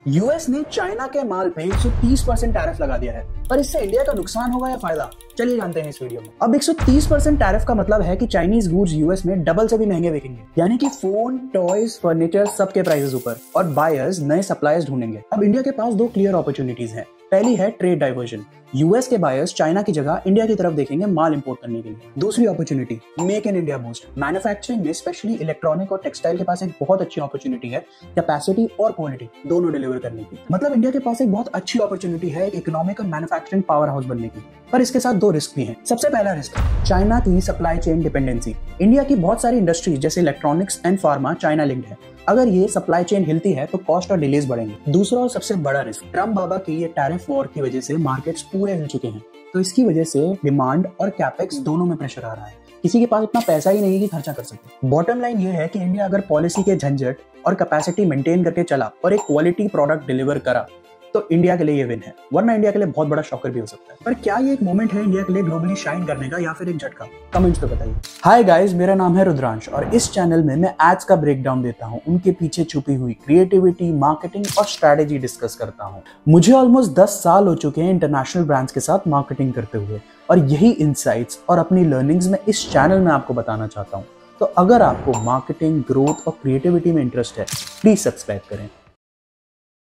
US ने China के माल पे 130% टैरिफ लगा दिया है, पर इससे इंडिया का नुकसान होगा या फायदा? चलिए जानते हैं इस वीडियो में। अब 130% टैरिफ का मतलब है कि चाइनीज गुड्स यूएस में डबल से भी महंगे बिकेंगे, यानी कि फोन, टॉयज, फर्नीचर सबके प्राइसेस ऊपर, और बायर्स नए सप्लायर्स ढूंढेंगे। अब इंडिया के पास दो क्लियर अपॉर्चुनिटीज हैं। पहली है ट्रेड डाइवर्जन, यूएस के बायर्स चाइना की जगह इंडिया की तरफ देखेंगे माल इंपोर्ट करने के लिए। दूसरी opportunity, make in India boost. Manufacturing में स्पेशली इलेक्ट्रॉनिक और टेक्सटाइल के पास एक बहुत अच्छी अपॉर्चुनिटी है, कैपेसिटी और क्वालिटी दोनों डिलीवर करने की। मतलब इंडिया के पास एक बहुत अच्छी अपॉर्चुनिटी है एक इकोनॉमिक और मैन्युफैक्चरिंग पावर हाउस बनने की। पर इसके साथ दो रिस्क भी हैं। सबसे पहला रिस्क, चाइना की सप्लाई चेन डिपेंडेंसी। इंडिया की बहुत सारी इंडस्ट्रीज जैसे electronics and pharma China linked है। अगर ये सप्लाई चेन हिलती है तो कॉस्ट और डिलेज बढ़ेंगे। दूसरा और सबसे बड़ा रिस्क, ट्रम्प बाबा की ये टैरिफ वॉर की वजह से मार्केट्स पूरे हिल चुके हैं, तो इसकी वजह से डिमांड और कैपेक्स दोनों में प्रेशर आ रहा है। किसी के पास उतना पैसा ही नहीं कि खर्चा कर सके। बॉटम लाइन ये है कि इंडिया अगर पॉलिसी के झंझट और कैपेसिटी मेंटेन करके चला और एक क्वालिटी प्रोडक्ट डिलीवर करा तो इंडिया के लिए ये विन है, वरना इंडिया के लिए बहुत बड़ा शॉकर भी हो सकता है। पर क्या ये एक मोमेंट है इंडिया के लिए ग्लोबली शाइन करने का या फिर एक झटका? कमेंट्स पे बताइए। हाय गाइस, मेरा नाम है रुद्रांश और इस चैनल में मैं एड्स का ब्रेकडाउन देता हूँ, उनके पीछे छुपी हुई क्रिएटिविटी, मार्केटिंग और स्ट्रैटेजी डिस्कस करता हूँ। मुझे ऑलमोस्ट 10 साल हो चुके हैं इंटरनेशनल ब्रांड्स के साथ मार्केटिंग करते हुए, और यही इंसाइट्स और अपनी लर्निंग्स में इस चैनल में आपको बताना चाहता हूँ। तो अगर आपको मार्केटिंग, ग्रोथ और क्रिएटिविटी में इंटरेस्ट है, प्लीज सब्सक्राइब करें।